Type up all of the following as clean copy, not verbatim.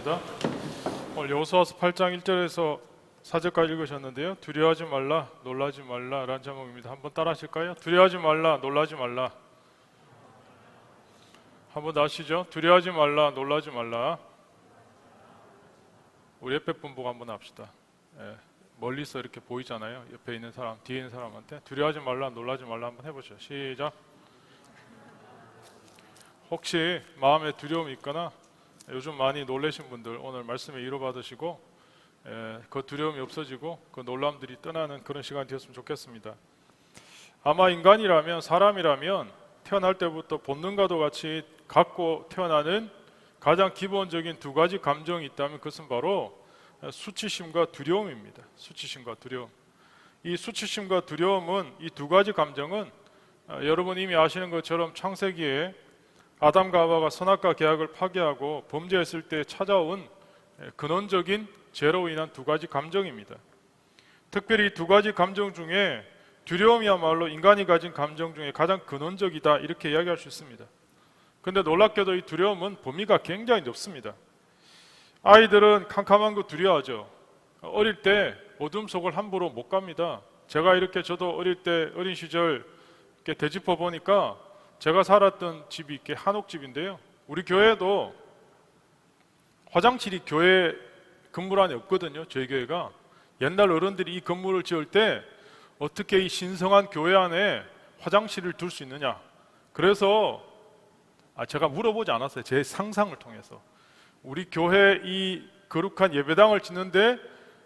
하겠습니다. 오늘 여호수아서 8장 1절에서 4절까지 읽으셨는데요. 두려워하지 말라, 놀라지 말라 라는 제목입니다. 한번 따라 하실까요? 두려워하지 말라, 놀라지 말라. 한번 더 하시죠. 두려워하지 말라, 놀라지 말라. 우리 옆에 분 보고 한번 합시다. 멀리서 이렇게 보이잖아요. 옆에 있는 사람, 뒤에 있는 사람한테 두려워하지 말라, 놀라지 말라 한번 해보죠. 시작. 혹시 마음에 두려움이 있거나 요즘 많이 놀라신 분들 오늘 말씀에 위로받으시고 그 두려움이 없어지고 그 놀람들이 떠나는 그런 시간이 되었으면 좋겠습니다. 아마 인간이라면, 사람이라면 태어날 때부터 본능과도 같이 갖고 태어나는 가장 기본적인 두 가지 감정이 있다면 그것은 바로 수치심과 두려움입니다. 수치심과 두려움. 이 수치심과 두려움은, 이 두 가지 감정은 여러분 이미 아시는 것처럼 창세기에 아담과 하와가 선악과 계약을 파괴하고 범죄했을 때 찾아온 근원적인 죄로 인한 두 가지 감정입니다. 특별히 두 가지 감정 중에 두려움이야말로 인간이 가진 감정 중에 가장 근원적이다, 이렇게 이야기할 수 있습니다. 그런데 놀랍게도 이 두려움은 범위가 굉장히 넓습니다. 아이들은 캄캄한 거 두려워하죠. 어릴 때 어둠 속을 함부로 못 갑니다. 제가 이렇게, 저도 어릴 때 어린 시절 이렇게 되짚어 보니까 제가 살았던 집이 이렇게 한옥집인데요. 우리 교회도 화장실이 교회 건물 안에 없거든요. 저희 교회가. 옛날 어른들이 이 건물을 지을 때 어떻게 이 신성한 교회 안에 화장실을 둘 수 있느냐. 그래서 제가 물어보지 않았어요. 제 상상을 통해서. 우리 교회 이 거룩한 예배당을 짓는데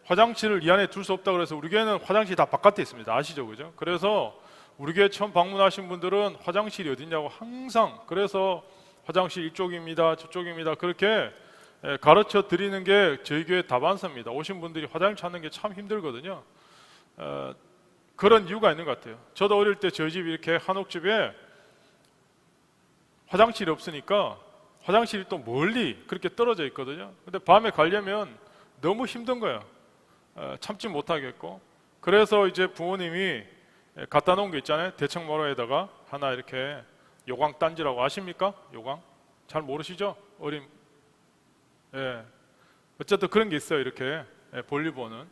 화장실을 이 안에 둘 수 없다 그래서 우리 교회는 화장실이 다 바깥에 있습니다. 아시죠? 그죠? 그래서 우리 교회 처음 방문하신 분들은 화장실이 어디냐고 항상, 그래서 화장실 이쪽입니다, 저쪽입니다, 그렇게 가르쳐 드리는 게 저희 교회 다반사입니다. 오신 분들이 화장실 찾는 게 참 힘들거든요. 그런 이유가 있는 것 같아요. 저도 어릴 때 저희 집 이렇게 한옥집에 화장실이 없으니까 화장실이 또 멀리 그렇게 떨어져 있거든요. 근데 밤에 가려면 너무 힘든 거예요. 참지 못하겠고. 그래서 이제 부모님이 갖다 놓은 게 있잖아요. 대청마루에다가 하나 이렇게 요광단지라고 아십니까? 요광? 잘 모르시죠? 어린. 어쨌든 그런 게 있어요. 이렇게 볼일 보는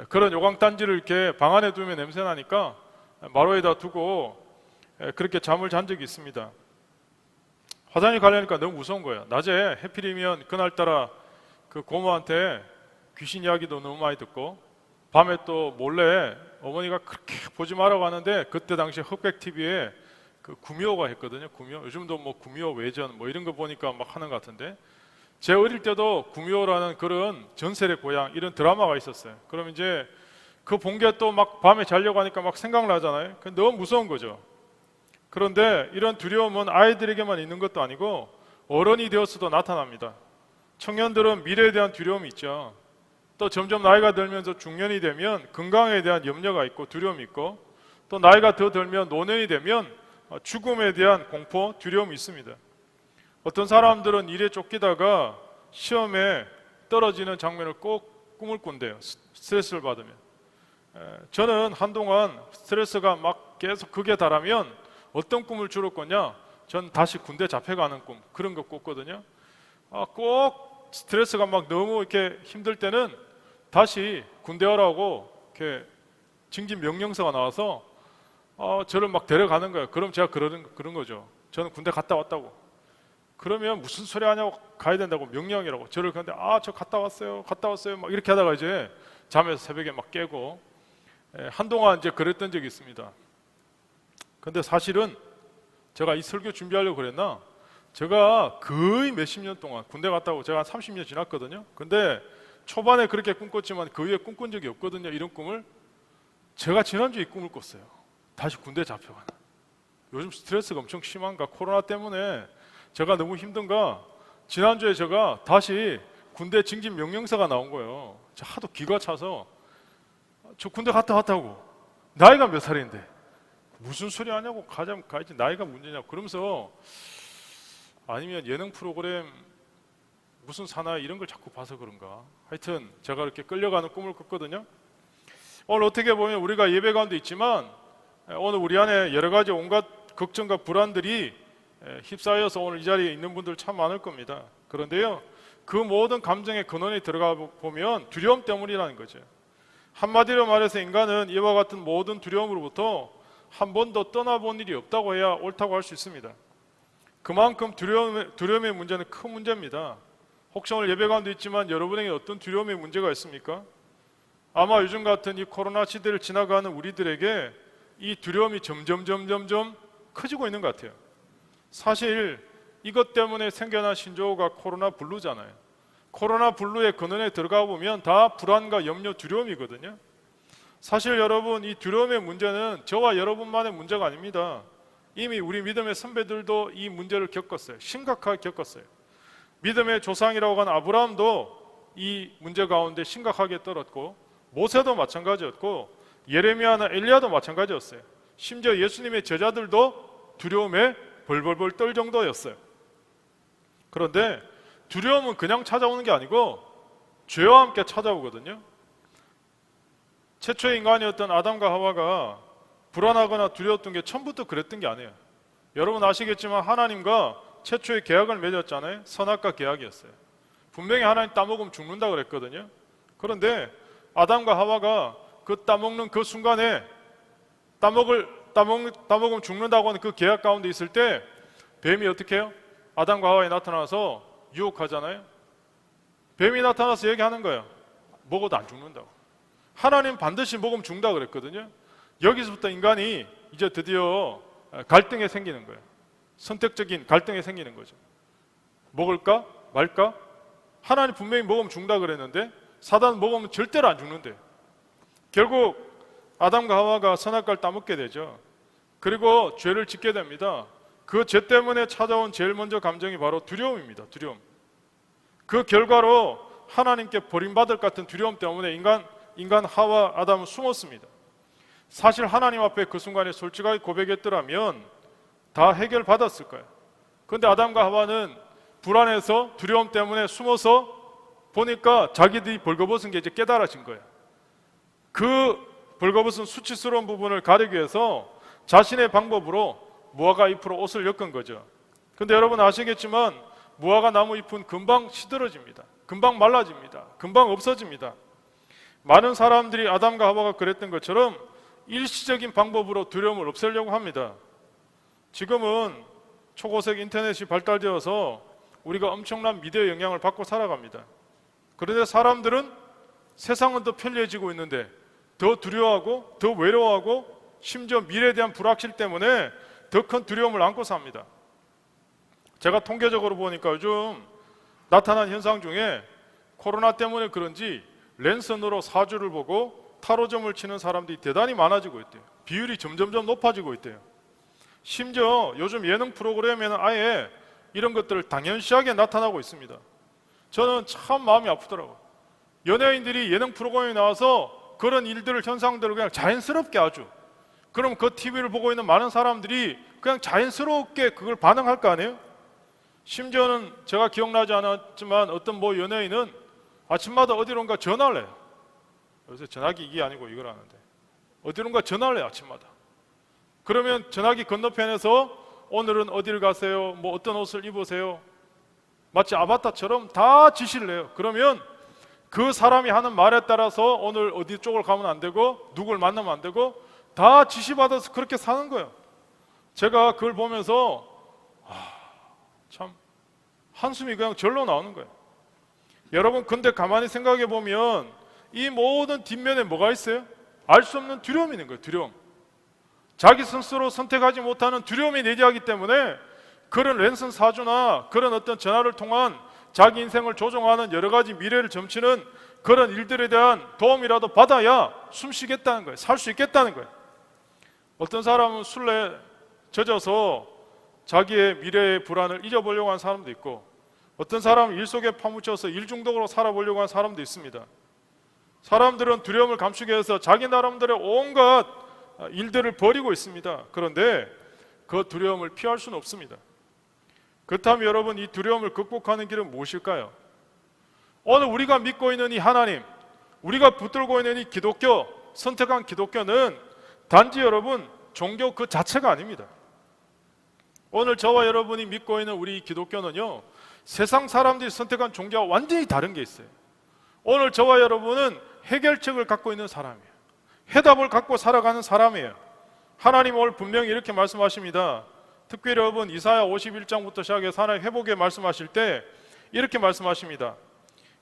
그런 요광단지를 이렇게 방 안에 두면 냄새 나니까 마루에다 두고 그렇게 잠을 잔 적이 있습니다. 화장실 가려니까 너무 무서운 거예요. 낮에 해필이면 그날따라 그 고모한테 귀신 이야기도 너무 많이 듣고, 밤에 또 몰래 어머니가 그렇게 보지 말라고 하는데 그때 당시 흑백 TV에 그 구미호가 했거든요. 구미호. 요즘도 뭐 구미호 외전 뭐 이런 거 보니까 막 하는 것 같은데, 제 어릴 때도 구미호라는 그런 전설의 고향 이런 드라마가 있었어요. 그럼 이제 그 본 게 또 막 밤에 자려고 하니까 막 생각나잖아요. 너무 무서운 거죠. 그런데 이런 두려움은 아이들에게만 있는 것도 아니고 어른이 되었어도 나타납니다. 청년들은 미래에 대한 두려움이 있죠. 또 점점 나이가 들면서 중년이 되면 건강에 대한 염려가 있고 두려움이 있고, 또 나이가 더 들면 노년이 되면 죽음에 대한 공포, 두려움이 있습니다. 어떤 사람들은 일에 쫓기다가 시험에 떨어지는 장면을 꼭 꿈을 꾼대요. 스트레스를 받으면. 저는 한동안 스트레스가 막 계속 극에 달하면 어떤 꿈을 주로 꿨냐? 전 다시 군대 잡혀가는 꿈, 그런 거 꿨거든요. 꼭 스트레스가 막 너무 이렇게 힘들 때는 다시 군대 오라고 이렇게 징집 명령서가 나와서 저를 막 데려가는 거예요. 그럼 제가 그런 거죠. 저는 군대 갔다 왔다고. 그러면 무슨 소리 하냐고, 가야 된다고, 명령이라고. 저를 그런데 저 갔다 왔어요 막 이렇게 하다가 이제 잠에서 새벽에 막 깨고, 한동안 이제 그랬던 적이 있습니다. 근데 사실은 제가 이 설교 준비하려고 그랬나, 제가 거의 몇십 년 동안 군대 갔다 오고 제가 한 30년 지났거든요. 근데 초반에 그렇게 꿈꿨지만 그 이후에 꿈꾼 적이 없거든요. 이런 꿈을. 제가 지난주에 이 꿈을 꿨어요. 다시 군대 잡혀가는. 요즘 스트레스가 엄청 심한가, 코로나 때문에 제가 너무 힘든가, 지난주에 제가 다시 군대 징집 명령서가 나온 거예요. 하도 기가 차서 저 군대 갔다 왔다고. 나이가 몇 살인데 무슨 소리 하냐고, 가야지, 나이가 문제냐고. 그러면서 아니면 예능 프로그램 무슨 사나이 이런 걸 자꾸 봐서 그런가, 하여튼 제가 이렇게 끌려가는 꿈을 꿨거든요. 오늘 어떻게 보면 우리가 예배 가운데 있지만 오늘 우리 안에 여러 가지 온갖 걱정과 불안들이 휩싸여서 오늘 이 자리에 있는 분들 참 많을 겁니다. 그런데요, 그 모든 감정의 근원에 들어가 보면 두려움 때문이라는 거죠. 한마디로 말해서 인간은 이와 같은 모든 두려움으로부터 한 번도 떠나본 일이 없다고 해야 옳다고 할 수 있습니다. 그만큼 두려움의 문제는 큰 문제입니다. 혹시 오늘 예배 가운데 있지만 여러분에게 어떤 두려움의 문제가 있습니까? 아마 요즘 같은 이 코로나 시대를 지나가는 우리들에게 이 두려움이 점점 커지고 있는 것 같아요. 사실 이것 때문에 생겨난 신조어가 코로나 블루잖아요. 코로나 블루의 근원에 들어가 보면 다 불안과 염려, 두려움이거든요. 사실 여러분, 이 두려움의 문제는 저와 여러분만의 문제가 아닙니다. 이미 우리 믿음의 선배들도 이 문제를 겪었어요. 심각하게 겪었어요. 믿음의 조상이라고 하는 아브라함도 이 문제 가운데 심각하게 떨었고, 모세도 마찬가지였고, 예레미야나 엘리야도 마찬가지였어요. 심지어 예수님의 제자들도 두려움에 벌벌벌 떨 정도였어요. 그런데 두려움은 그냥 찾아오는 게 아니고 죄와 함께 찾아오거든요. 최초의 인간이었던 아담과 하와가 불안하거나 두려웠던 게 처음부터 그랬던 게 아니에요. 여러분 아시겠지만 하나님과 최초의 계약을 맺었잖아요. 선악과 계약이었어요. 분명히 하나님 따먹으면 죽는다 그랬거든요. 그런데 아담과 하와가 그 따먹는 그 순간에 따먹으면 죽는다고 하는 그 계약 가운데 있을 때 뱀이 어떻게 해요? 아담과 하와에 나타나서 유혹하잖아요. 뱀이 나타나서 얘기하는 거예요. 먹어도 안 죽는다고. 하나님 반드시 먹으면 죽는다 그랬거든요. 여기서부터 인간이 이제 드디어 갈등에 생기는 거예요. 선택적인 갈등에 생기는 거죠. 먹을까 말까? 하나님 분명히 먹으면 죽는다 그랬는데 사단은 먹으면 절대로 안 죽는데 결국 아담과 하와가 선악과를 따먹게 되죠. 그리고 죄를 짓게 됩니다. 그 죄 때문에 찾아온 제일 먼저 감정이 바로 두려움입니다. 두려움. 그 결과로 하나님께 버림받을 것 같은 두려움 때문에 인간 하와 아담은 숨었습니다. 사실 하나님 앞에 그 순간에 솔직하게 고백했더라면 다 해결받았을 거예요. 그런데 아담과 하와는 불안해서 두려움 때문에 숨어서 보니까 자기들이 벌거벗은 게 이제 깨달아진 거예요. 그 벌거벗은 수치스러운 부분을 가리기 위해서 자신의 방법으로 무화과 잎으로 옷을 엮은 거죠. 그런데 여러분 아시겠지만 무화과 나무 잎은 금방 시들어집니다. 금방 말라집니다. 금방 없어집니다. 많은 사람들이 아담과 하와가 그랬던 것처럼 일시적인 방법으로 두려움을 없애려고 합니다. 지금은 초고색 인터넷이 발달되어서 우리가 엄청난 미디어 영향을 받고 살아갑니다. 그런데 사람들은 세상은 더 편리해지고 있는데 더 두려워하고 더 외로워하고 심지어 미래에 대한 불확실 때문에 더 큰 두려움을 안고 삽니다. 제가 통계적으로 보니까 요즘 나타난 현상 중에 코로나 때문에 그런지 랜선으로 사주를 보고 타로점을 치는 사람들이 대단히 많아지고 있대요. 비율이 점점점 높아지고 있대요. 심지어 요즘 예능 프로그램에는 아예 이런 것들을 당연시하게 나타나고 있습니다. 저는 참 마음이 아프더라고요. 연예인들이 예능 프로그램에 나와서 그런 일들을, 현상들을 그냥 자연스럽게 아주, 그럼 그 TV를 보고 있는 많은 사람들이 그냥 자연스럽게 그걸 반응할 거 아니에요? 심지어는 제가 기억나지 않았지만 어떤 연예인은 아침마다 어디론가 전화를 해요. 요새 전화기 이게 아니고 이걸 하는데 어디론가 전화를 해요. 아침마다. 그러면 전화기 건너편에서 오늘은 어디를 가세요? 어떤 옷을 입으세요? 마치 아바타처럼 다 지시를 해요. 그러면 그 사람이 하는 말에 따라서 오늘 어디 쪽을 가면 안 되고 누굴 만나면 안 되고 다 지시받아서 그렇게 사는 거예요. 제가 그걸 보면서 참 한숨이 그냥 절로 나오는 거예요. 여러분 근데 가만히 생각해 보면 이 모든 뒷면에 뭐가 있어요? 알 수 없는 두려움이 있는 거예요. 두려움. 자기 스스로 선택하지 못하는 두려움이 내재하기 때문에 그런 랜선 사주나 그런 어떤 전화를 통한 자기 인생을 조종하는 여러 가지 미래를 점치는 그런 일들에 대한 도움이라도 받아야 숨 쉬겠다는 거예요. 살 수 있겠다는 거예요. 어떤 사람은 술에 젖어서 자기의 미래의 불안을 잊어보려고 하는 사람도 있고 어떤 사람은 일 속에 파묻혀서 일 중독으로 살아보려고 하는 사람도 있습니다. 사람들은 두려움을 감추기 위해서 자기 나름대로 온갖 일들을 벌이고 있습니다. 그런데 그 두려움을 피할 수는 없습니다. 그렇다면 여러분 이 두려움을 극복하는 길은 무엇일까요? 오늘 우리가 믿고 있는 이 하나님, 우리가 붙들고 있는 이 기독교, 선택한 기독교는 단지 여러분 종교 그 자체가 아닙니다. 오늘 저와 여러분이 믿고 있는 우리 기독교는요 세상 사람들이 선택한 종교와 완전히 다른 게 있어요. 오늘 저와 여러분은 해결책을 갖고 있는 사람이에요. 해답을 갖고 살아가는 사람이에요. 하나님 오늘 분명히 이렇게 말씀하십니다. 특별히 여러분 이사야 51장부터 시작해서 하나님 회복에 말씀하실 때 이렇게 말씀하십니다.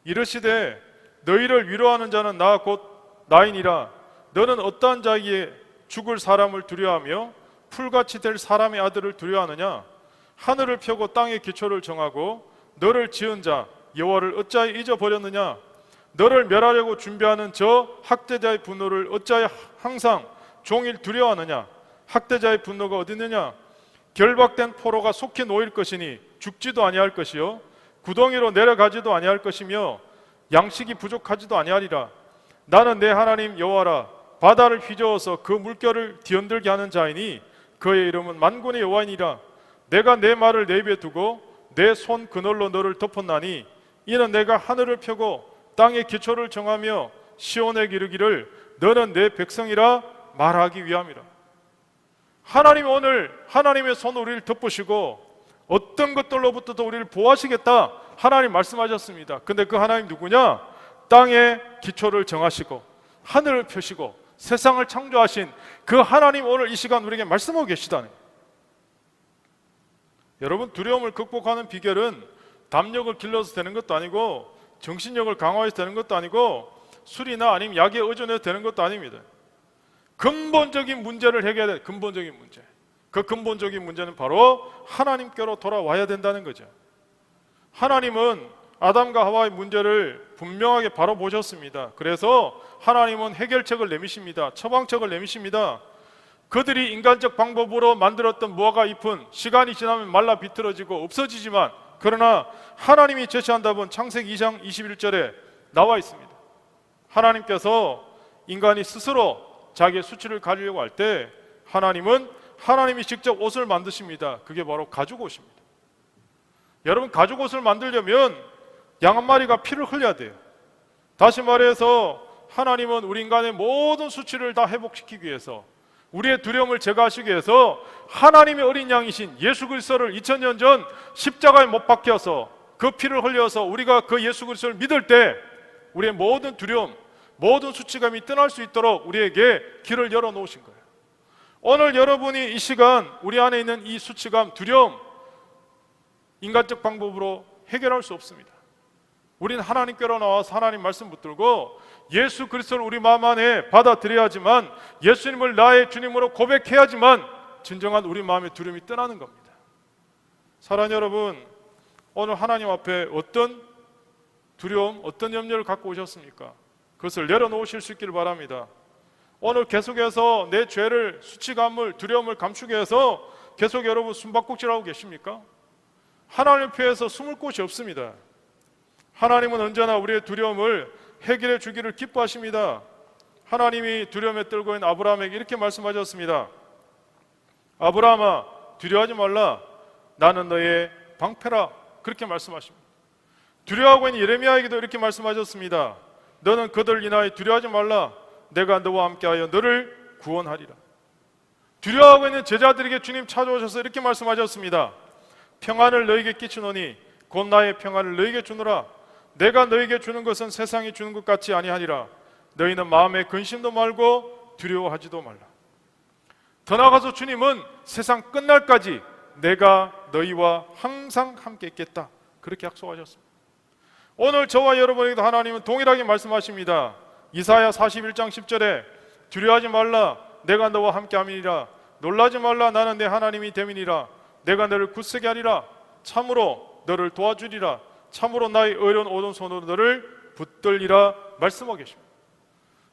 이르시되 너희를 위로하는 자는 나 곧 나이니라. 너는 어떠한 자에게 죽을 사람을 두려워하며 풀같이 될 사람의 아들을 두려워하느냐. 하늘을 펴고 땅의 기초를 정하고 너를 지은 자 여호와를 어찌하여 잊어버렸느냐. 너를 멸하려고 준비하는 저 학대자의 분노를 어찌하여 항상 종일 두려워하느냐. 학대자의 분노가 어디 있느냐. 결박된 포로가 속히 놓일 것이니 죽지도 아니할 것이요 구덩이로 내려가지도 아니할 것이며 양식이 부족하지도 아니하리라. 나는 내 하나님 여호와라. 바다를 휘저어서 그 물결을 뒤흔들게 하는 자이니 그의 이름은 만군의 여호와이니라. 내가 내 말을 내 입에 두고 내 손 그늘로 너를 덮었나니 이는 내가 하늘을 펴고 땅의 기초를 정하며 시온에게 이르기를 너는 내 백성이라 말하기 위함이라. 하나님 오늘 하나님의 손으로 우리를 덮으시고 어떤 것들로부터도 우리를 보호하시겠다 하나님 말씀하셨습니다. 근데 그 하나님 누구냐? 땅의 기초를 정하시고 하늘을 펴시고 세상을 창조하신 그 하나님 오늘 이 시간 우리에게 말씀하고 계시다는. 여러분 두려움을 극복하는 비결은 담력을 길러서 되는 것도 아니고 정신력을 강화해서 되는 것도 아니고 술이나 아니면 약에 의존해서 되는 것도 아닙니다. 근본적인 문제를 해결해야 돼. 근본적인 문제. 그 근본적인 문제는 바로 하나님께로 돌아와야 된다는 거죠. 하나님은 아담과 하와의 문제를 분명하게 바로 보셨습니다. 그래서 하나님은 해결책을 내미십니다. 처방책을 내미십니다. 그들이 인간적 방법으로 만들었던 무화과 잎은 시간이 지나면 말라 비틀어지고 없어지지만 그러나 하나님이 제시한 답은 창세기 2장 21절에 나와 있습니다. 하나님께서 인간이 스스로 자기의 수치를 가리려고 할 때 하나님은 하나님이 직접 옷을 만드십니다. 그게 바로 가죽 옷입니다. 여러분 가죽 옷을 만들려면 양 한 마리가 피를 흘려야 돼요. 다시 말해서 하나님은 우리 인간의 모든 수치를 다 회복시키기 위해서 우리의 두려움을 제거하시기 위해서 하나님의 어린 양이신 예수 그리스도를 2000년 전 십자가에 못 박혀서 그 피를 흘려서 우리가 그 예수 그리스도를 믿을 때 우리의 모든 두려움, 모든 수치감이 떠날 수 있도록 우리에게 길을 열어놓으신 거예요. 오늘 여러분이 이 시간 우리 안에 있는 이 수치감, 두려움 인간적 방법으로 해결할 수 없습니다. 우리는 하나님께로 나와서 하나님 말씀 붙들고 예수 그리스도를 우리 마음 안에 받아들여야지만 예수님을 나의 주님으로 고백해야지만 진정한 우리 마음의 두려움이 떠나는 겁니다. 사랑하는 여러분, 오늘 하나님 앞에 어떤 두려움, 어떤 염려를 갖고 오셨습니까? 그것을 내려놓으실 수 있기를 바랍니다. 오늘 계속해서 내 죄를, 수치감을, 두려움을 감추기 위해서 계속 여러분 숨바꼭질하고 계십니까? 하나님 앞에서 숨을 곳이 없습니다. 하나님은 언제나 우리의 두려움을 해결해 주기를 기뻐하십니다. 하나님이 두려움에 떨고 있는 아브라함에게 이렇게 말씀하셨습니다. 아브라함아 두려워하지 말라. 나는 너의 방패라. 그렇게 말씀하십니다. 두려워하고 있는 예레미야에게도 이렇게 말씀하셨습니다. 너는 그들을 인하여 두려워하지 말라. 내가 너와 함께하여 너를 구원하리라. 두려워하고 있는 제자들에게 주님 찾아오셔서 이렇게 말씀하셨습니다. 평안을 너에게 끼치노니 곧 나의 평안을 너에게 주노라. 내가 너에게 주는 것은 세상이 주는 것 같지 아니하니라. 너희는 마음에 근심도 말고 두려워하지도 말라. 더 나아가서 주님은 세상 끝날까지 내가 너희와 항상 함께 있겠다. 그렇게 약속하셨습니다. 오늘 저와 여러분에게도 하나님은 동일하게 말씀하십니다. 이사야 41장 10절에 두려워하지 말라. 내가 너와 함께 함이니라. 놀라지 말라. 나는 내 하나님이 됨이니라. 내가 너를 굳세게 하리라. 참으로 너를 도와주리라. 참으로 나의 의로운 오른손으로 너를 붙들리라 말씀하고 계십니다.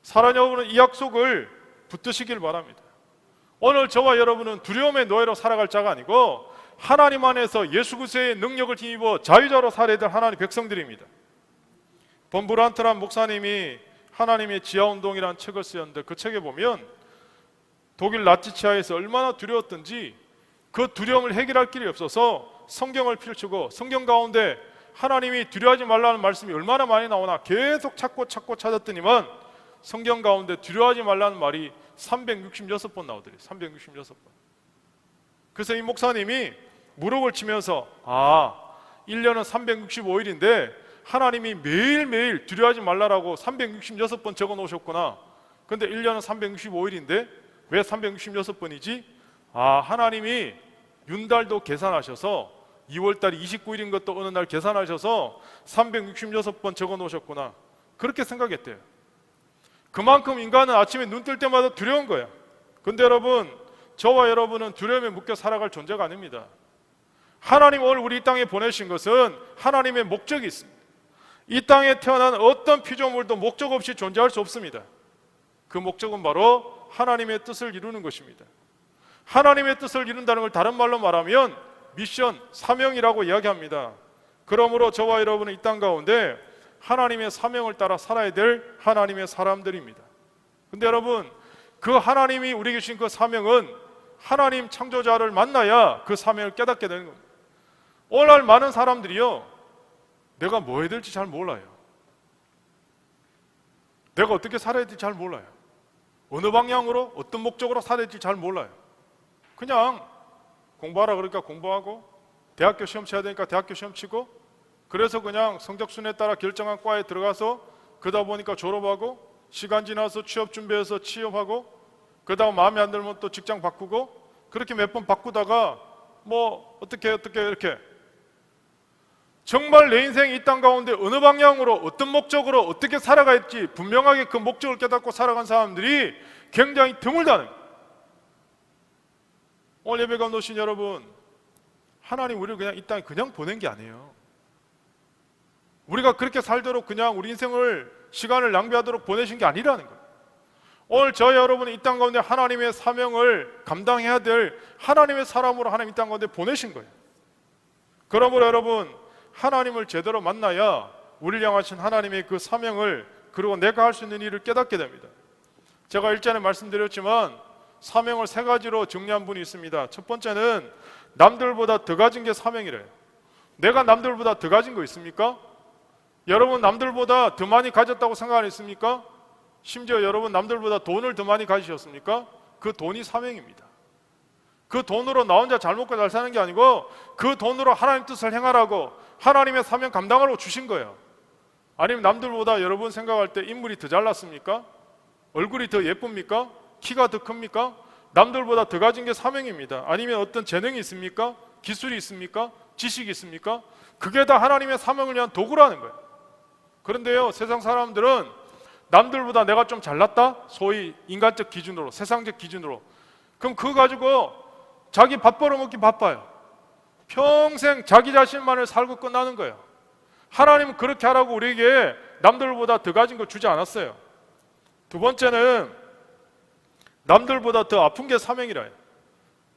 사랑하는 여러분은 이 약속을 붙드시길 바랍니다. 오늘 저와 여러분은 두려움의 노예로 살아갈 자가 아니고 하나님 안에서 예수 그리스도의 능력을 힘입어 자유자로 살아야 될 하나님의 백성들입니다. 본브란트란 목사님이 하나님의 지하운동이라는 책을 쓰였는데 그 책에 보면 독일 나치 치하에서 얼마나 두려웠던지 그 두려움을 해결할 길이 없어서 성경을 펼치고 성경 가운데 하나님이 두려워하지 말라는 말씀이 얼마나 많이 나오나 계속 찾고 찾았더니만 성경 가운데 두려워하지 말라는 말이 366번 나오더래요. 366번. 그래서 이 목사님이 무릎을 치면서 1년은 365일인데 하나님이 매일매일 두려워하지 말라라고 366번 적어 놓으셨구나. 근데 1년은 365일인데 왜 366번이지? 하나님이 윤달도 계산하셔서 2월달이 29일인 것도 어느 날 계산하셔서 366번 적어 놓으셨구나. 그렇게 생각했대요. 그만큼 인간은 아침에 눈 뜰 때마다 두려운 거야. 근데 여러분, 저와 여러분은 두려움에 묶여 살아갈 존재가 아닙니다. 하나님 오늘 우리 이 땅에 보내신 것은 하나님의 목적이 있습니다. 이 땅에 태어난 어떤 피조물도 목적 없이 존재할 수 없습니다. 그 목적은 바로 하나님의 뜻을 이루는 것입니다. 하나님의 뜻을 이룬다는 걸 다른 말로 말하면 미션, 사명이라고 이야기합니다. 그러므로 저와 여러분은 이 땅 가운데 하나님의 사명을 따라 살아야 될 하나님의 사람들입니다. 근데 여러분, 그 하나님이 우리에게 주신 그 사명은 하나님 창조자를 만나야 그 사명을 깨닫게 되는 겁니다. 오늘날 많은 사람들이요, 내가 뭐 해야 될지 잘 몰라요. 내가 어떻게 살아야 될지 잘 몰라요. 어느 방향으로 어떤 목적으로 살아야 될지 잘 몰라요. 그냥 공부하라 그러니까 공부하고, 대학교 시험 쳐야 되니까 대학교 시험 치고, 그래서 그냥 성적 순위에 따라 결정한 과에 들어가서 그러다 보니까 졸업하고, 시간 지나서 취업 준비해서 취업하고, 그러다가 마음에 안 들면 또 직장 바꾸고, 그렇게 몇 번 바꾸다가 뭐 어떻게 이렇게 정말 내 인생이 이 땅 가운데 어느 방향으로 어떤 목적으로 어떻게 살아가야 할지 분명하게 그 목적을 깨닫고 살아간 사람들이 굉장히 드물다는 거예요. 오늘 예배 감독신 여러분, 하나님 우리를 그냥 이 땅에 그냥 보낸 게 아니에요. 우리가 그렇게 살도록 그냥 우리 인생을 시간을 낭비하도록 보내신 게 아니라는 거예요. 오늘 저희 여러분은 이 땅 가운데 하나님의 사명을 감당해야 될 하나님의 사람으로 하나님 이 땅 가운데 보내신 거예요. 그러므로 여러분, 하나님을 제대로 만나야 우리를 향하신 하나님의 그 사명을, 그리고 내가 할 수 있는 일을 깨닫게 됩니다. 제가 일전에 말씀드렸지만 사명을 세 가지로 정리한 분이 있습니다. 첫 번째는 남들보다 더 가진 게 사명이래요. 내가 남들보다 더 가진 거 있습니까? 여러분 남들보다 더 많이 가졌다고 생각 안 했습니까? 심지어 여러분 남들보다 돈을 더 많이 가지셨습니까? 그 돈이 사명입니다. 그 돈으로 나 혼자 잘 먹고 잘 사는 게 아니고 그 돈으로 하나님 뜻을 행하라고, 하나님의 사명 감당하라고 주신 거예요. 아니면 남들보다 여러분 생각할 때 인물이 더 잘났습니까? 얼굴이 더 예쁩니까? 키가 더 큽니까? 남들보다 더 가진 게 사명입니다. 아니면 어떤 재능이 있습니까? 기술이 있습니까? 지식이 있습니까? 그게 다 하나님의 사명을 위한 도구라는 거예요. 그런데요, 세상 사람들은 남들보다 내가 좀 잘났다? 소위 인간적 기준으로, 세상적 기준으로. 그럼 그거 가지고 자기 밥 벌어먹기 바빠요. 평생 자기 자신만을 살고 끝나는 거예요. 하나님은 그렇게 하라고 우리에게 남들보다 더 가진 거 주지 않았어요. 두 번째는 남들보다 더 아픈 게 사명이라요.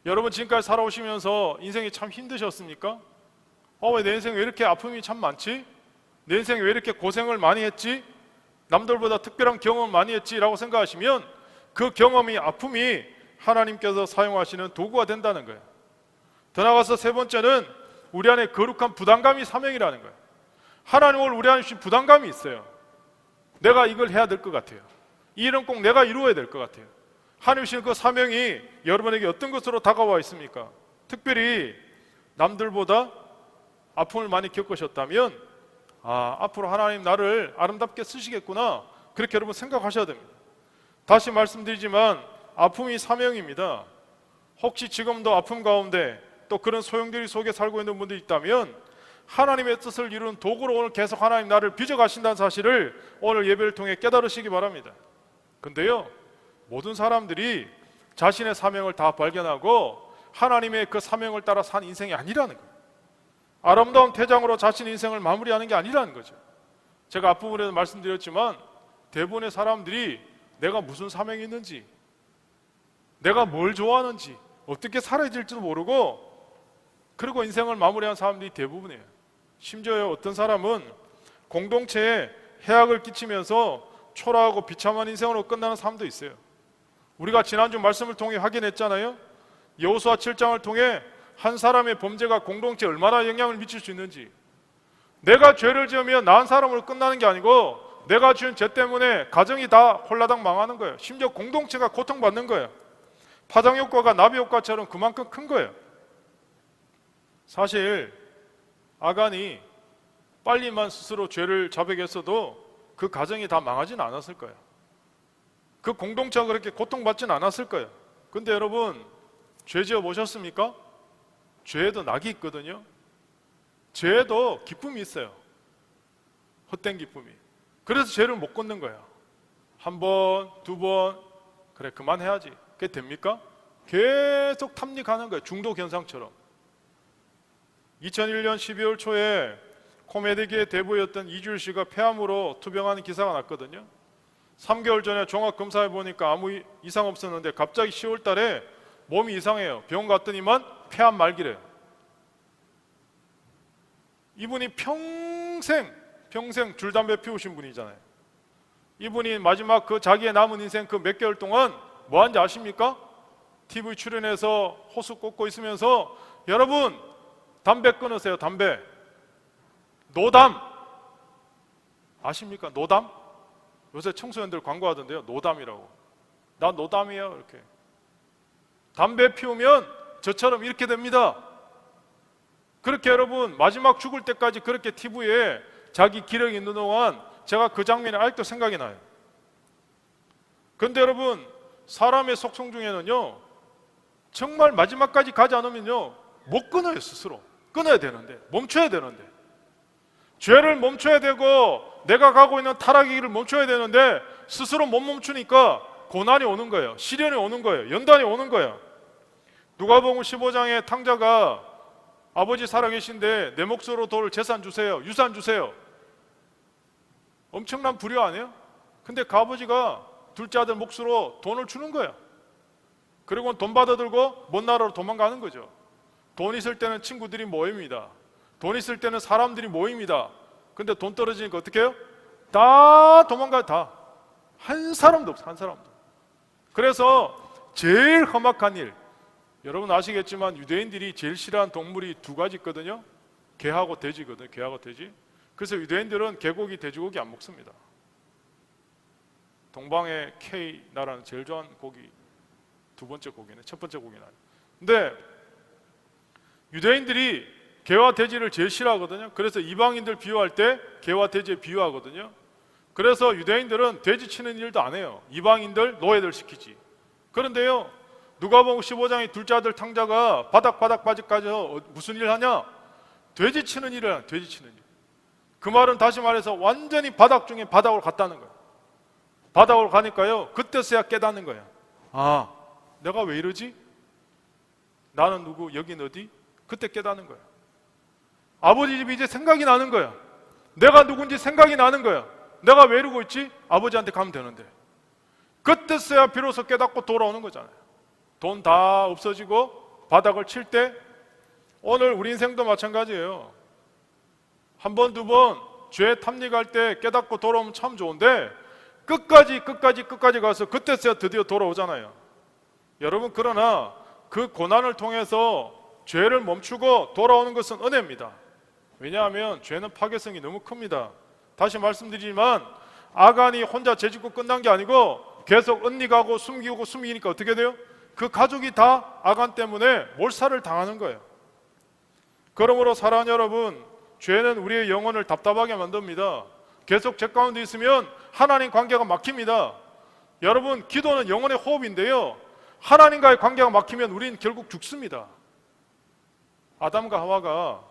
여러분 지금까지 살아오시면서 인생이 참 힘드셨습니까? 왜 내 인생에 왜 이렇게 아픔이 참 많지? 내 인생에 왜 이렇게 고생을 많이 했지? 남들보다 특별한 경험을 많이 했지? 라고 생각하시면 그 경험이, 아픔이 하나님께서 사용하시는 도구가 된다는 거예요. 더 나아가서 세 번째는 우리 안에 거룩한 부담감이 사명이라는 거예요. 하나님 오늘 우리 안에 주신 부담감이 있어요. 내가 이걸 해야 될 것 같아요. 이 일은 꼭 내가 이루어야 될 것 같아요. 하나님 주신 그 사명이 여러분에게 어떤 것으로 다가와 있습니까? 특별히 남들보다 아픔을 많이 겪으셨다면 앞으로 하나님 나를 아름답게 쓰시겠구나, 그렇게 여러분 생각하셔야 됩니다. 다시 말씀드리지만 아픔이 사명입니다. 혹시 지금도 아픔 가운데 또 그런 소용돌이 속에 살고 있는 분들이 있다면 하나님의 뜻을 이루는 도구로 오늘 계속 하나님 나를 빚어가신다는 사실을 오늘 예배를 통해 깨달으시기 바랍니다. 근데요, 모든 사람들이 자신의 사명을 다 발견하고 하나님의 그 사명을 따라 산 인생이 아니라는 거예요. 아름다운 퇴장으로 자신의 인생을 마무리하는 게 아니라는 거죠. 제가 앞부분에도 말씀드렸지만 대부분의 사람들이 내가 무슨 사명이 있는지, 내가 뭘 좋아하는지, 어떻게 살아야 될지도 모르고 그리고 인생을 마무리한 사람들이 대부분이에요. 심지어 어떤 사람은 공동체에 해악을 끼치면서 초라하고 비참한 인생으로 끝나는 사람도 있어요. 우리가 지난주 말씀을 통해 확인했잖아요. 여호수아 7장을 통해 한 사람의 범죄가 공동체에 얼마나 영향을 미칠 수 있는지. 내가 죄를 지으면 나 한 사람으로 끝나는 게 아니고 내가 지은 죄 때문에 가정이 다 홀라당 망하는 거예요. 심지어 공동체가 고통받는 거예요. 파장 효과가 나비 효과처럼 그만큼 큰 거예요. 사실 아간이 빨리만 스스로 죄를 자백했어도 그 가정이 다 망하진 않았을 거예요. 그 공동체가 그렇게 고통받진 않았을 거예요. 근데 여러분, 죄 지어 보셨습니까? 죄에도 낙이 있거든요. 죄에도 기쁨이 있어요. 헛된 기쁨이. 그래서 죄를 못 걷는 거예요. 한 번, 두 번, 그래 그만해야지. 그게 됩니까? 계속 탐닉하는 거예요. 중독 현상처럼. 2001년 12월 초에 코메디계의 대부였던 이주일 씨가 폐암으로 투병하는 기사가 났거든요. 3개월 전에 종합검사해 보니까 아무 이상 없었는데 갑자기 10월 달에 몸이 이상해요. 병원 갔더니만 폐암 말기래. 이분이 평생 줄 담배 피우신 분이잖아요. 이분이 마지막 그 자기의 남은 인생 그 몇 개월 동안 뭐 하는지 아십니까? TV 출연해서 호수 꽂고 있으면서 여러분 담배 끊으세요. 담배. 노담 아십니까? 노담? 요새 청소년들 광고하던데요. 노담이라고. 나 노담이에요. 이렇게. 담배 피우면 저처럼 이렇게 됩니다. 그렇게 여러분 마지막 죽을 때까지 그렇게 TV에 자기 기력이 있는 동안 제가 그 장면이 아직도 생각이 나요. 그런데 여러분 사람의 속성 중에는요 정말 마지막까지 가지 않으면요 못 끊어요. 스스로 끊어야 되는데, 멈춰야 되는데, 죄를 멈춰야 되고 내가 가고 있는 타락의 길을 멈춰야 되는데 스스로 못 멈추니까 고난이 오는 거예요. 시련이 오는 거예요. 연단이 오는 거예요. 누가복음 15장에 탕자가 아버지 살아계신데 내 몫으로 돌 재산 주세요. 유산 주세요. 엄청난 불효 아니에요? 근데 그 아버지가 둘째 아들 몫으로 돈을 주는 거예요. 그리고 돈 받아들고 먼 나라로 도망가는 거죠. 돈 있을 때는 친구들이 모입니다. 돈 있을 때는 사람들이 모입니다. 근데 돈 떨어지니까 어떻게 해요? 다 도망가요. 다. 한 사람도 없어. 한 사람도. 그래서 제일 험악한 일, 여러분 아시겠지만 유대인들이 제일 싫어하는 동물이 두 가지 있거든요. 개하고 돼지거든요. 개하고 돼지. 그래서 유대인들은 개고기, 돼지고기 안 먹습니다. 동방의 K 나라는 제일 좋아하는 고기 두 번째 고기네. 첫 번째 고기는 아니에요. 근데 유대인들이 개와 돼지를 제일 싫어하거든요. 그래서 이방인들 비유할 때 개와 돼지에 비유하거든요. 그래서 유대인들은 돼지 치는 일도 안 해요. 이방인들, 노예들 시키지. 그런데요 누가복음 15장의 둘째 아들 탕자가 바닥까지 무슨 일 하냐? 돼지 치는 일을 하냐. 돼지 치는 일. 그 말은 다시 말해서 완전히 바닥 중에 바닥으로 갔다는 거예요. 바닥으로 가니까요 그때서야 깨닫는 거예요. 아, 내가 왜 이러지? 나는 누구? 여긴 어디? 그때 깨닫는 거예요. 아버지 집이 이제 생각이 나는 거야. 내가 누군지 생각이 나는 거야. 내가 왜 이러고 있지? 아버지한테 가면 되는데. 그때서야 비로소 깨닫고 돌아오는 거잖아요. 돈 다 없어지고 바닥을 칠 때, 오늘 우리 인생도 마찬가지예요. 한 번, 두 번 죄 탐닉할 때 깨닫고 돌아오면 참 좋은데 끝까지 가서 그때서야 드디어 돌아오잖아요. 여러분, 그러나 그 고난을 통해서 죄를 멈추고 돌아오는 것은 은혜입니다. 왜냐하면 죄는 파괴성이 너무 큽니다. 다시 말씀드리지만 아간이 혼자 죄짓고 끝난 게 아니고 계속 은닉하고 숨기니까 어떻게 돼요? 그 가족이 다 아간 때문에 몰살을 당하는 거예요. 그러므로 사랑하는 여러분, 죄는 우리의 영혼을 답답하게 만듭니다. 계속 죄 가운데 있으면 하나님 관계가 막힙니다. 여러분, 기도는 영혼의 호흡인데요, 하나님과의 관계가 막히면 우리는 결국 죽습니다. 아담과 하와가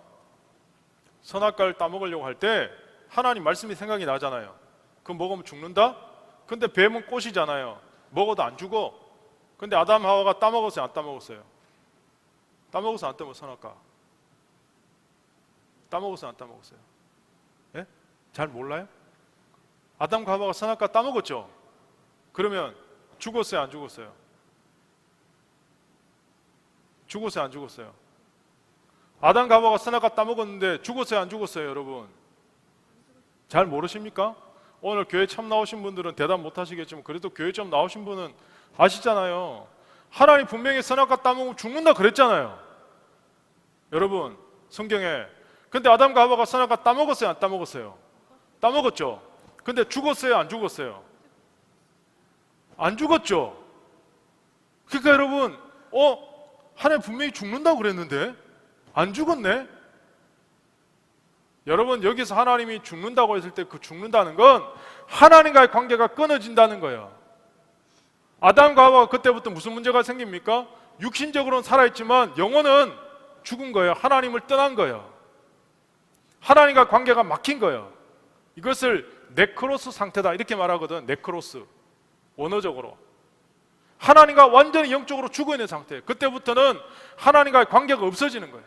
선악과를 따먹으려고 할 때 하나님 말씀이 생각이 나잖아요. 그거 먹으면 죽는다? 근데 뱀은 꽃이잖아요. 먹어도 안 죽어. 근데 아담 하와가 따먹었어요? 안 따먹었어요? 따먹었어요? 안 따먹었어요? 선악과 따먹었어요? 안 따먹었어요? 예? 잘 몰라요? 아담과 하와가 선악과 따먹었죠? 그러면 죽었어요? 안 죽었어요? 죽었어요? 안 죽었어요? 아담과 하와가 선악과 따먹었는데 죽었어요? 안 죽었어요? 여러분 잘 모르십니까? 오늘 교회 처음 나오신 분들은 대답 못 하시겠지만 그래도 교회 처음 나오신 분은 아시잖아요. 하나님 분명히 선악과 따먹으면 죽는다 그랬잖아요. 여러분 성경에. 근데 아담과 하와가 선악과 따먹었어요? 안 따먹었어요? 따먹었죠? 근데 죽었어요? 안 죽었어요? 안 죽었죠? 그러니까 여러분 하나님 분명히 죽는다고 그랬는데 안 죽었네? 여러분, 여기서 하나님이 죽는다고 했을 때 그 죽는다는 건 하나님과의 관계가 끊어진다는 거예요. 아담과 하와가 그때부터 무슨 문제가 생깁니까? 육신적으로는 살아있지만 영혼은 죽은 거예요. 하나님을 떠난 거예요. 하나님과 관계가 막힌 거예요. 이것을 네크로스 상태다 이렇게 말하거든. 네크로스, 원어적으로 하나님과 완전히 영적으로 죽어있는 상태. 그때부터는 하나님과의 관계가 없어지는 거예요.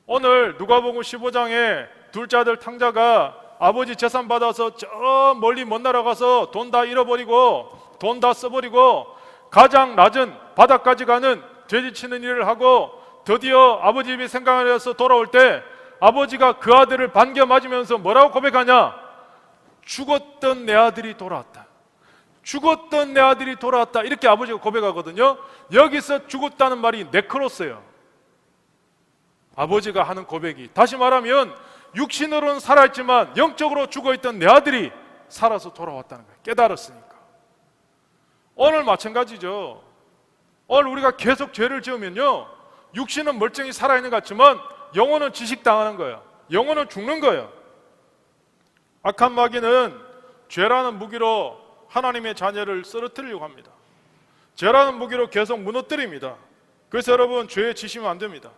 오늘 누가복음 15장에 둘째 아들 탕자가 아버지 재산 받아서 저 멀리 먼 나라 가서 돈 다 잃어버리고 돈 다 써버리고 가장 낮은 바닥까지 가는 돼지치는 일을 하고 드디어 아버지 집이 생각을 해서 돌아올 때 아버지가 그 아들을 반겨 맞으면서 뭐라고 고백하냐? 죽었던 내 아들이 돌아왔다. 죽었던 내 아들이 돌아왔다. 이렇게 아버지가 고백하거든요. 여기서 죽었다는 말이 네크로스예요. 아버지가 하는 고백이, 다시 말하면 육신으로는 살아있지만 영적으로 죽어있던 내 아들이 살아서 돌아왔다는 거예요. 깨달았으니까. 오늘 마찬가지죠. 오늘 우리가 계속 죄를 지으면요, 육신은 멀쩡히 살아있는 것 같지만 영혼은 지식당하는 거예요. 영혼은 죽는 거예요. 악한 마귀는 죄라는 무기로 하나님의 자녀를 쓰러뜨리려고 합니다. 죄라는 무기로 계속 무너뜨립니다. 그래서 여러분, 죄에 지시면 안 됩니다.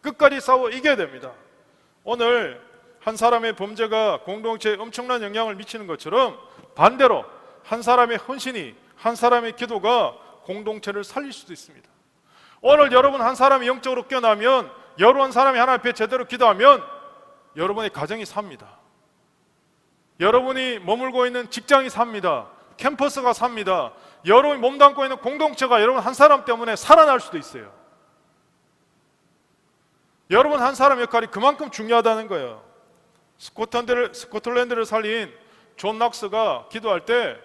끝까지 싸워 이겨야 됩니다. 오늘 한 사람의 범죄가 공동체에 엄청난 영향을 미치는 것처럼 반대로 한 사람의 헌신이, 한 사람의 기도가 공동체를 살릴 수도 있습니다. 오늘 여러분 한 사람이 영적으로 깨어나면, 여러 한 사람이 하나님 앞에 제대로 기도하면 여러분의 가정이 삽니다. 여러분이 머물고 있는 직장이 삽니다. 캠퍼스가 삽니다. 여러분이 몸담고 있는 공동체가 여러분 한 사람 때문에 살아날 수도 있어요. 여러분 한 사람 역할이 그만큼 중요하다는 거예요. 스코틀랜드를 살린 존 낙스가 기도할 때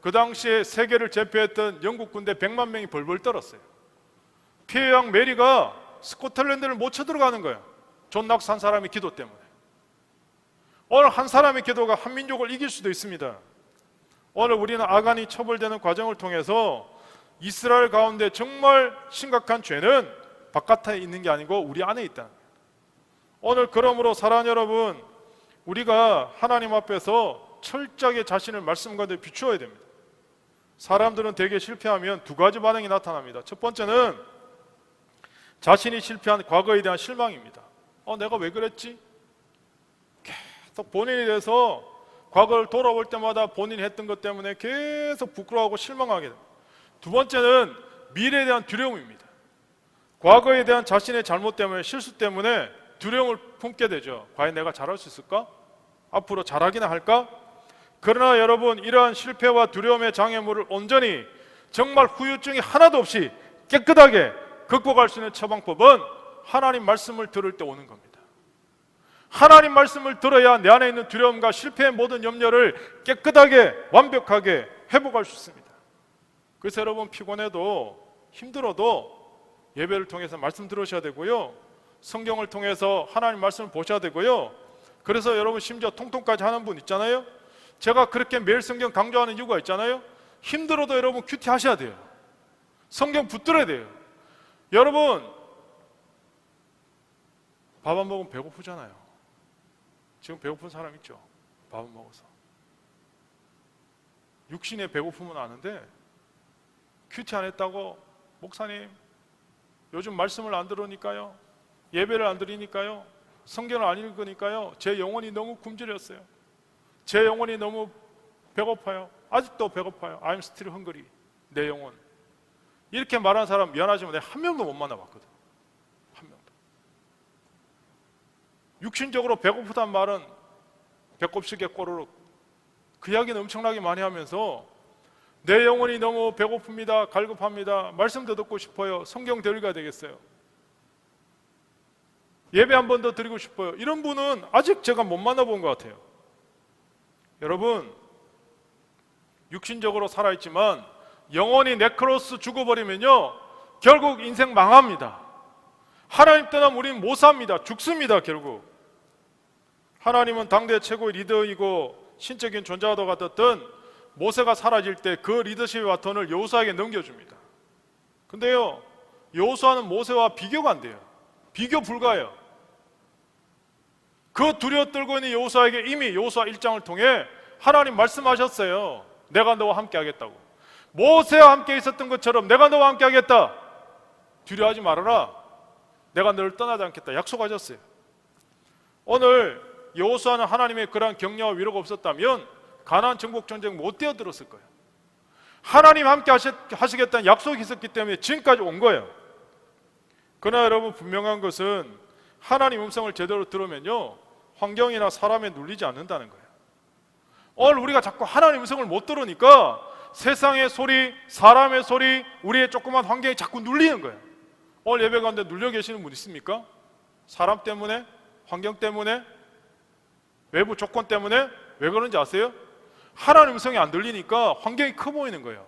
그 당시에 세계를 제패했던 영국 군대 100만 명이 벌벌 떨었어요. 피해 왕 메리가 스코틀랜드를 못 쳐들어가는 거예요. 존 낙스 한 사람의 기도 때문에. 오늘 한 사람의 기도가 한 민족을 이길 수도 있습니다. 오늘 우리는 아간이 처벌되는 과정을 통해서 이스라엘 가운데 정말 심각한 죄는 바깥에 있는 게 아니고 우리 안에 있다. 오늘 그러므로 사랑하는 여러분, 우리가 하나님 앞에서 철저하게 자신을 말씀 가운데 비추어야 됩니다. 사람들은 대개 실패하면 두 가지 반응이 나타납니다. 첫 번째는 자신이 실패한 과거에 대한 실망입니다. 내가 왜 그랬지? 계속 본인에 대해서 과거를 돌아볼 때마다 본인이 했던 것 때문에 계속 부끄러워하고 실망하게 됩니다. 두 번째는 미래에 대한 두려움입니다. 과거에 대한 자신의 잘못 때문에, 실수 때문에 두려움을 품게 되죠. 과연 내가 잘할 수 있을까? 앞으로 잘하기나 할까? 그러나 여러분, 이러한 실패와 두려움의 장애물을 온전히 정말 후유증이 하나도 없이 깨끗하게 극복할 수 있는 처방법은 하나님 말씀을 들을 때 오는 겁니다. 하나님 말씀을 들어야 내 안에 있는 두려움과 실패의 모든 염려를 깨끗하게 완벽하게 회복할 수 있습니다. 그래서 여러분, 피곤해도 힘들어도 예배를 통해서 말씀 들으셔야 되고요, 성경을 통해서 하나님 말씀을 보셔야 되고요. 그래서 여러분, 심지어 통통까지 하는 분 있잖아요. 제가 그렇게 매일 성경 강조하는 이유가 있잖아요. 힘들어도 여러분 큐티 하셔야 돼요. 성경 붙들어야 돼요. 여러분, 밥 안 먹으면 배고프잖아요. 지금 배고픈 사람 있죠? 밥 안 먹어서. 육신에 배고픔은 아는데 큐티 안 했다고, 목사님 요즘 말씀을 안 들으니까요, 예배를 안 드리니까요, 성경을 안 읽으니까요, 제 영혼이 너무 굶주렸어요. 제 영혼이 너무 배고파요. 아직도 배고파요. I'm still hungry. 내 영혼. 이렇게 말하는 사람 미안하지만 내가 한 명도 못 만나봤거든. 한 명도. 육신적으로 배고프다는 말은 배꼽시계 꼬르륵, 그 이야기는 엄청나게 많이 하면서 내 영혼이 너무 배고픕니다. 갈급합니다. 말씀도 듣고 싶어요. 성경 들으가 되겠어요. 예배 한 번 더 드리고 싶어요. 이런 분은 아직 제가 못 만나본 것 같아요. 여러분, 육신적으로 살아있지만 영혼이 네크로스 죽어버리면요, 결국 인생 망합니다. 하나님 떠나면 우리는 못 삽니다. 죽습니다. 결국 하나님은 당대 최고의 리더이고 신적인 존재와도 같았던 모세가 사라질 때 그 리더십의 바톤을 여호수아에게 넘겨줍니다. 근데요, 여호수아는 모세와 비교가 안 돼요. 비교 불가해요. 그 두려워 떨고 있는 여호수아에게 이미 여호수아 1장을 통해 하나님 말씀하셨어요. 내가 너와 함께 하겠다고. 모세와 함께 있었던 것처럼 내가 너와 함께 하겠다. 두려워하지 말아라. 내가 너를 떠나지 않겠다. 약속하셨어요. 오늘 여호수아는 하나님의 그러한 격려와 위로가 없었다면 가나안 정복 전쟁 못 뛰어들었을 거예요. 하나님 함께 하시겠다는 약속이 있었기 때문에 지금까지 온 거예요. 그러나 여러분, 분명한 것은 하나님 음성을 제대로 들으면요, 환경이나 사람에 눌리지 않는다는 거예요. 오늘 우리가 자꾸 하나님 음성을 못 들으니까 세상의 소리, 사람의 소리, 우리의 조그만 환경이 자꾸 눌리는 거예요. 오늘 예배 가운데 눌려 계시는 분 있습니까? 사람 때문에? 환경 때문에? 외부 조건 때문에? 왜 그런지 아세요? 하나님 음성이 안 들리니까 환경이 커 보이는 거예요.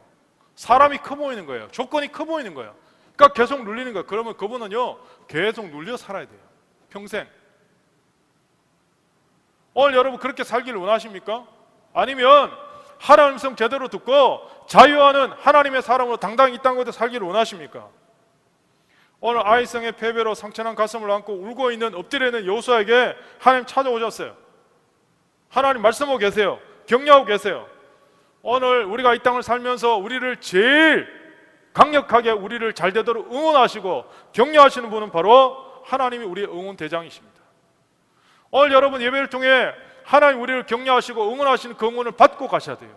사람이 커 보이는 거예요. 조건이 커 보이는 거예요. 그러니까 계속 눌리는 거예요. 그러면 그분은요, 계속 눌려 살아야 돼요. 평생. 오늘 여러분 그렇게 살기를 원하십니까? 아니면 하나님 음성 제대로 듣고 자유하는 하나님의 사람으로 당당히 이 땅 곳에 살기를 원하십니까? 오늘 아이성의 패배로 상처난 가슴을 안고 울고 있는, 엎드려 있는 여호수아에게 하나님 찾아오셨어요. 하나님 말씀하고 계세요. 격려하고 계세요. 오늘 우리가 이 땅을 살면서 우리를 제일 강력하게 우리를 잘되도록 응원하시고 격려하시는 분은 바로 하나님이 우리의 응원 대장이십니다. 오늘 여러분 예배를 통해 하나님 우리를 격려하시고 응원하시는 그 응원을 받고 가셔야 돼요.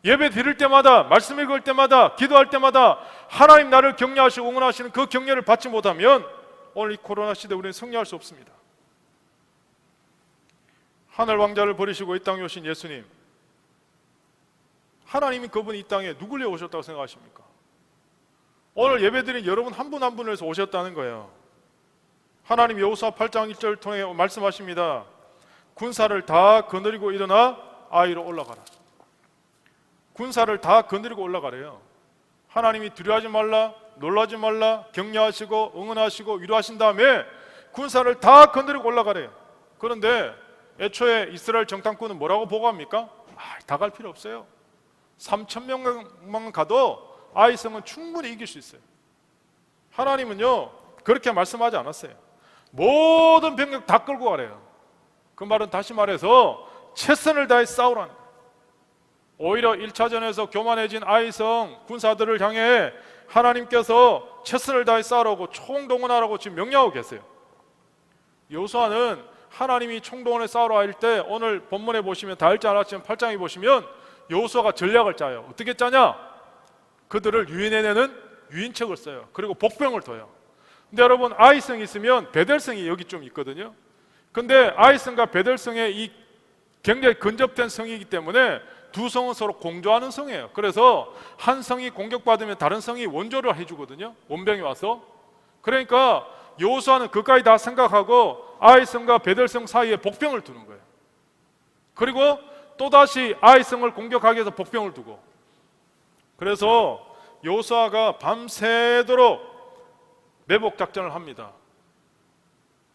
예배 드릴 때마다, 말씀 읽을 때마다, 기도할 때마다 하나님 나를 격려하시고 응원하시는 그 격려를 받지 못하면 오늘 이 코로나 시대에 우리는 승리할 수 없습니다. 하늘 왕자를 버리시고 이 땅에 오신 예수님, 하나님이 그분이 이 땅에 누굴 위해 오셨다고 생각하십니까? 오늘 예배드린 여러분 한 분 한 분을 위해서 오셨다는 거예요. 하나님 여호수아 8장 1절 통해 말씀하십니다. 군사를 다 거느리고 일어나 아이로 올라가라. 군사를 다 거느리고 올라가래요. 하나님이 두려워하지 말라, 놀라지 말라, 격려하시고 응원하시고 위로하신 다음에 군사를 다 거느리고 올라가래요. 그런데 애초에 이스라엘 정탐꾼은 뭐라고 보고합니까? 다 갈 필요 없어요. 3,000명만 가도 아이성은 충분히 이길 수 있어요. 하나님은요 그렇게 말씀하지 않았어요. 모든 병력 다 끌고 가래요. 그 말은 다시 말해서 최선을 다해 싸우라는 거예요. 오히려 1차전에서 교만해진 아이성 군사들을 향해 하나님께서 최선을 다해 싸우라고 총동원하라고 지금 명령하고 계세요. 여호수아는 하나님이 총동원해 싸우러 할 때, 오늘 본문에 보시면 다 읽지 않았지만 8장에 보시면 여호수아가 전략을 짜요. 어떻게 짜냐? 그들을 유인해내는 유인책을 써요. 그리고 복병을 둬요. 근데 여러분 아이성이 있으면 베델성이 여기 좀 있거든요. 근데 아이성과 베델성의 이 굉장히 근접된 성이기 때문에 두 성은 서로 공조하는 성이에요. 그래서 한 성이 공격받으면 다른 성이 원조를 해주거든요. 원병이 와서. 그러니까 여호수아는 그까지 다 생각하고 아이성과 베델성 사이에 복병을 두는 거예요. 그리고 또다시 아이성을 공격하기 위해서 복병을 두고, 그래서 여호수아가 밤새도록 매복 작전을 합니다.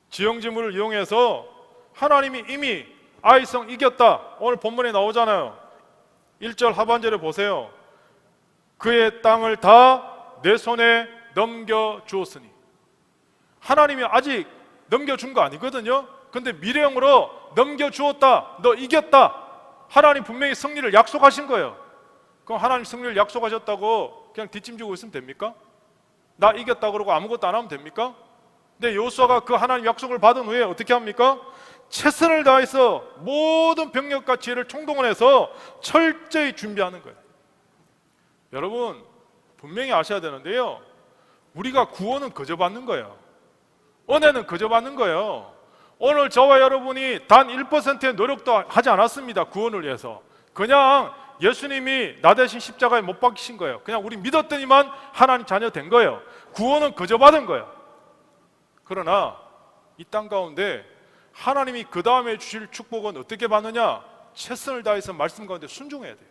지형지물을 이용해서 하나님이 이미 아이성 이겼다, 오늘 본문에 나오잖아요. 1절 하반절에 보세요. 그의 땅을 다 내 손에 넘겨주었으니, 하나님이 아직 넘겨준 거 아니거든요. 근데 미래형으로 넘겨주었다, 너 이겼다, 하나님 분명히 승리를 약속하신 거예요. 그럼 하나님 승리를 약속하셨다고 그냥 뒷짐지고 있으면 됩니까? 나 이겼다 그러고 아무것도 안 하면 됩니까? 근데 여호수아가 그 하나님 약속을 받은 후에 어떻게 합니까? 최선을 다해서 모든 병력과 지혜를 총동원해서 철저히 준비하는 거예요. 여러분 분명히 아셔야 되는데요, 우리가 구원은 거저 받는 거예요. 은혜는 거저 받는 거예요. 오늘 저와 여러분이 단 1%의 노력도 하지 않았습니다. 구원을 위해서. 그냥 예수님이 나 대신 십자가에 못 박히신 거예요. 그냥 우리 믿었더니만 하나님 자녀 된 거예요. 구원은 거저 받은 거예요. 그러나 이 땅 가운데 하나님이 그 다음에 주실 축복은 어떻게 받느냐? 최선을 다해서 말씀 가운데 순종해야 돼요.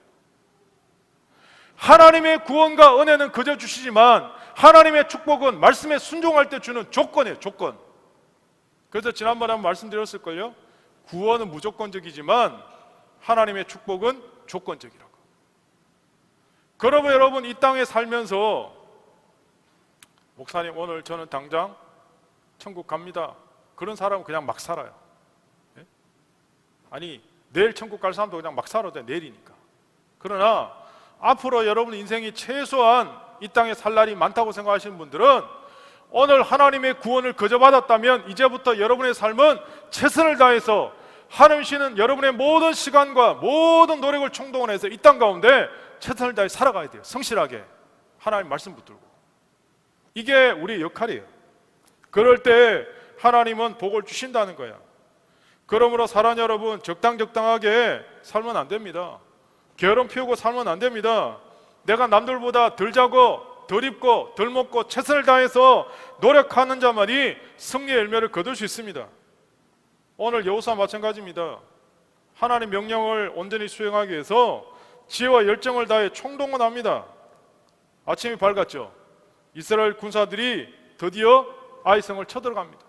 하나님의 구원과 은혜는 그저 주시지만 하나님의 축복은 말씀에 순종할 때 주는 조건이에요. 조건. 그래서 지난번에 한번 말씀드렸을걸요. 구원은 무조건적이지만 하나님의 축복은 조건적이라고. 그러면 여러분 이 땅에 살면서 목사님 오늘 저는 당장 천국 갑니다, 그런 사람은 그냥 막 살아요. 아니 내일 천국 갈 사람도 그냥 막 살아도 돼, 내일이니까. 그러나 앞으로 여러분 인생이 최소한 이 땅에 살 날이 많다고 생각하시는 분들은 오늘 하나님의 구원을 거저받았다면 이제부터 여러분의 삶은 최선을 다해서 하나님 씨는 여러분의 모든 시간과 모든 노력을 총동원해서 이 땅 가운데 최선을 다해 살아가야 돼요. 성실하게 하나님 말씀 붙들고. 이게 우리의 역할이에요. 그럴 때 하나님은 복을 주신다는 거야. 그러므로 사랑 여러분, 적당하게 살면 안 됩니다. 게으름 피우고 살면 안 됩니다. 내가 남들보다 덜 자고 덜 입고 덜 먹고 최선을 다해서 노력하는 자만이 승리의 열매를 거둘 수 있습니다. 오늘 여호수아와 마찬가지입니다. 하나님 명령을 온전히 수행하기 위해서 지혜와 열정을 다해 총동원합니다. 아침이 밝았죠. 이스라엘 군사들이 드디어 아이성을 쳐들어갑니다.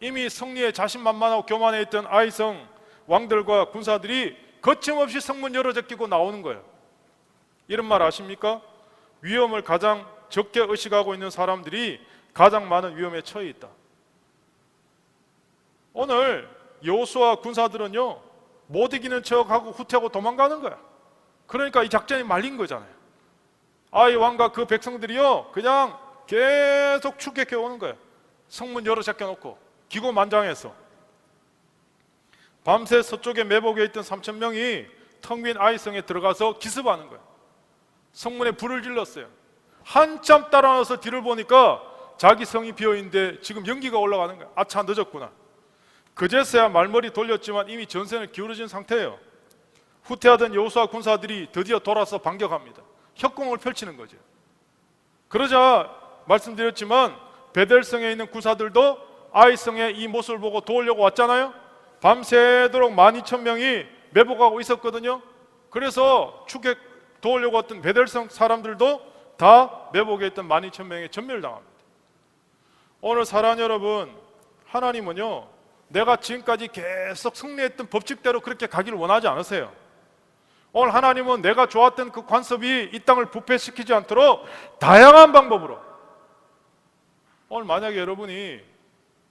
이미 승리에 자신만만하고 교만해 있던 아이성 왕들과 군사들이 거침없이 성문 열어 제끼고 나오는 거예요. 이런 말 아십니까? 위험을 가장 적게 의식하고 있는 사람들이 가장 많은 위험에 처해 있다. 오늘 여호수아 군사들은요, 못 이기는 척하고 후퇴하고 도망가는 거야. 그러니까 이 작전이 말린 거잖아요. 아이 왕과 그 백성들이요, 그냥 계속 추격해 오는 거예요. 성문 열어 제껴놓고 기고만장해서. 밤새 서쪽에 매복해 있던 3,000명이 텅 빈 아이성에 들어가서 기습하는 거예요. 성문에 불을 질렀어요. 한참 따라 나서 뒤를 보니까 자기 성이 비어있는데 지금 연기가 올라가는 거예요. 아차, 늦었구나. 그제서야 말머리 돌렸지만 이미 전선을 기울어진 상태예요. 후퇴하던 여호수아 군사들이 드디어 돌아서 반격합니다. 협공을 펼치는 거죠. 그러자 말씀드렸지만 베델성에 있는 군사들도 아이성의 이 모습을 보고 도우려고 왔잖아요. 밤새도록 12,000명이 매복하고 있었거든요. 그래서 추격 도우려고 왔던 베델성 사람들도 다 매복에 있던 12,000명에 전멸당합니다. 오늘 사랑하는 여러분, 하나님은요, 내가 지금까지 계속 승리했던 법칙대로 그렇게 가기를 원하지 않으세요. 오늘 하나님은 내가 좋았던 그 관습이 이 땅을 부패시키지 않도록 다양한 방법으로, 오늘 만약에 여러분이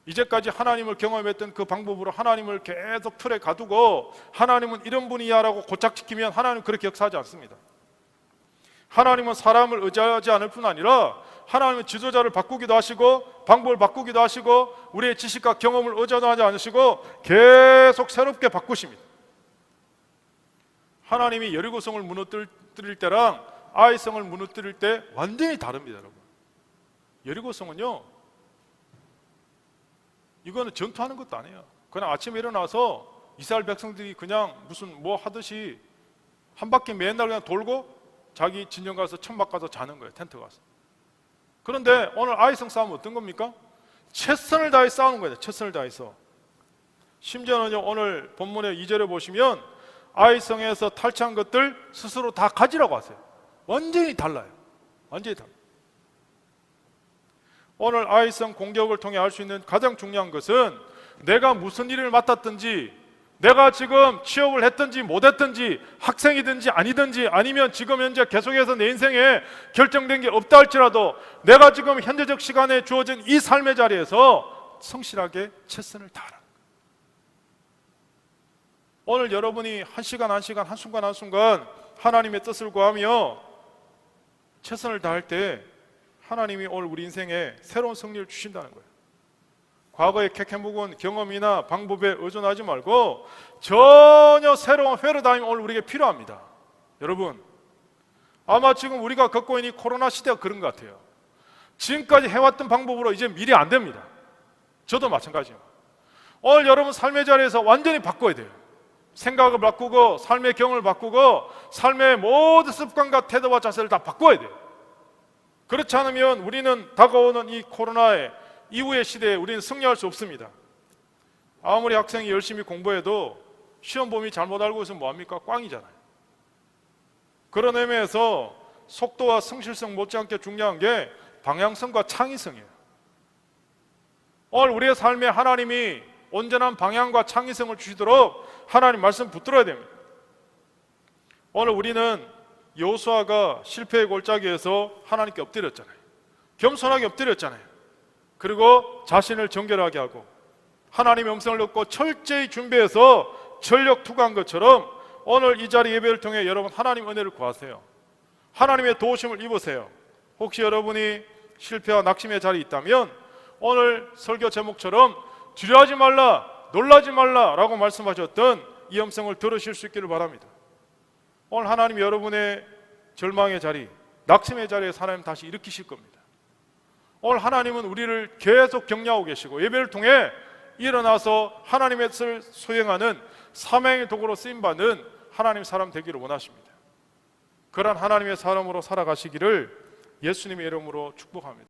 이제까지 하나님을 경험했던 그 방법으로 하나님을 계속 틀에 가두고 하나님은 이런 분이야 라고 고착지키면 하나님은 그렇게 역사하지 않습니다. 하나님은 사람을 의지하지 않을 뿐 아니라 하나님은 지도자를 바꾸기도 하시고 방법을 바꾸기도 하시고 우리의 지식과 경험을 의존하지 않으시고 계속 새롭게 바꾸십니다. 하나님이 여리고성을 무너뜨릴 때랑 아이성을 무너뜨릴 때 완전히 다릅니다, 여러분. 여리고성은요, 이거는 전투하는 것도 아니에요. 그냥 아침에 일어나서 이스라엘 백성들이 그냥 무슨 뭐 하듯이 한 바퀴 맨날 그냥 돌고 자기 진영 가서 천막 가서 자는 거예요, 텐트 가서. 그런데 오늘 아이성 싸움은 어떤 겁니까? 최선을 다해 싸우는 거예요, 최선을 다해서. 심지어는요, 오늘 본문의 2절에 보시면 아이성에서 탈취한 것들 스스로 다 가지라고 하세요. 완전히 달라요. 완전히 달라요. 오늘 아이성 공격을 통해 알 수 있는 가장 중요한 것은 내가 무슨 일을 맡았든지, 내가 지금 취업을 했든지 못했든지, 학생이든지 아니든지, 아니면 지금 현재 계속해서 내 인생에 결정된 게 없다 할지라도 내가 지금 현재적 시간에 주어진 이 삶의 자리에서 성실하게 최선을 다하라. 오늘 여러분이 한 시간 한 시간, 한순간 한순간 하나님의 뜻을 구하며 최선을 다할 때 하나님이 오늘 우리 인생에 새로운 승리를 주신다는 거예요. 과거의 캐캐묵은 경험이나 방법에 의존하지 말고 전혀 새로운 패러다임이 오늘 우리에게 필요합니다. 여러분, 아마 지금 우리가 겪고 있는 이 코로나 시대가 그런 것 같아요. 지금까지 해왔던 방법으로 이제 미래 안 됩니다. 저도 마찬가지예요. 오늘 여러분 삶의 자리에서 완전히 바꿔야 돼요. 생각을 바꾸고 삶의 경험을 바꾸고 삶의 모든 습관과 태도와 자세를 다 바꿔야 돼요. 그렇지 않으면 우리는 다가오는 이 코로나의 이후의 시대에 우리는 승리할 수 없습니다. 아무리 학생이 열심히 공부해도 시험 범위 잘못 알고 있으면 뭐합니까? 꽝이잖아요. 그런 의미에서 속도와 성실성 못지않게 중요한 게 방향성과 창의성이에요. 오늘 우리의 삶에 하나님이 온전한 방향과 창의성을 주시도록 하나님 말씀 붙들어야 됩니다. 오늘 우리는 여호수아가 실패의 골짜기에서 하나님께 엎드렸잖아요. 겸손하게 엎드렸잖아요. 그리고 자신을 정결하게 하고 하나님의 음성을 듣고 철저히 준비해서 전력 투구한 것처럼 오늘 이 자리 예배를 통해 여러분 하나님 은혜를 구하세요. 하나님의 도우심을 입으세요. 혹시 여러분이 실패와 낙심의 자리에 있다면 오늘 설교 제목처럼 두려워하지 말라, 놀라지 말라라고 말씀하셨던 이 음성을 들으실 수 있기를 바랍니다. 오늘 하나님 여러분의 절망의 자리, 낙심의 자리에서 하나님 다시 일으키실 겁니다. 오늘 하나님은 우리를 계속 격려하고 계시고 예배를 통해 일어나서 하나님의 뜻을 수행하는 사명의 도구로 쓰임받는 하나님 사람 되기를 원하십니다. 그러한 하나님의 사람으로 살아가시기를 예수님의 이름으로 축복합니다.